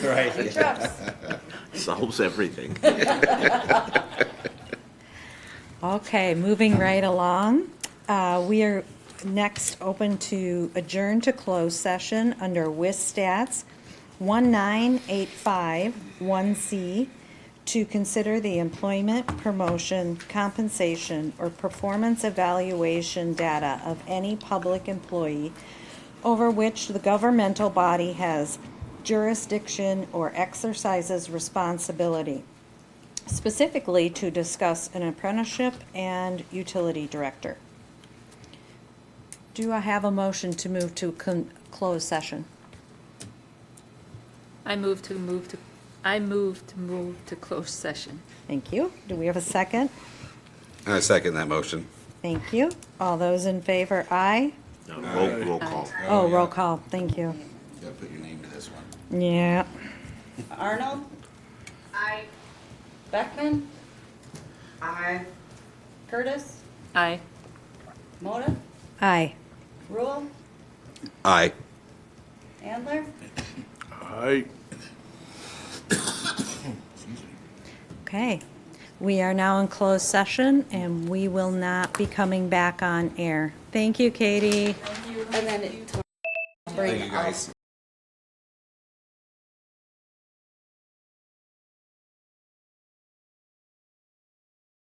S3: Right.
S2: Trucks.
S3: Solves everything.
S1: Okay, moving right along. We are next open to adjourn to closed session under WIS Stats 19851C to consider the employment, promotion, compensation, or performance evaluation data of any public employee over which the governmental body has jurisdiction or exercises responsibility, specifically to discuss an apprenticeship and utility director. Do I have a motion to move to closed session?
S4: I move to move to closed session.
S1: Thank you. Do we have a second?
S5: I second that motion.
S1: Thank you. All those in favor, aye?
S3: No, roll call.
S1: Oh,
S5: yeah.
S1: roll call. Thank you.
S5: You gotta put your name to this one.
S1: Yeah.
S2: Arnold,
S7: I,
S2: Beckman,
S10: Aye.
S2: Curtis,
S4: Aye.
S2: Moda,
S1: Aye.
S2: Rule,
S5: Aye.
S2: Andler.
S8: I,
S1: Okay. We are now in closed session, and we will not be coming back on air. Thank you, Katie.
S2: And then
S5: Thank you, guys.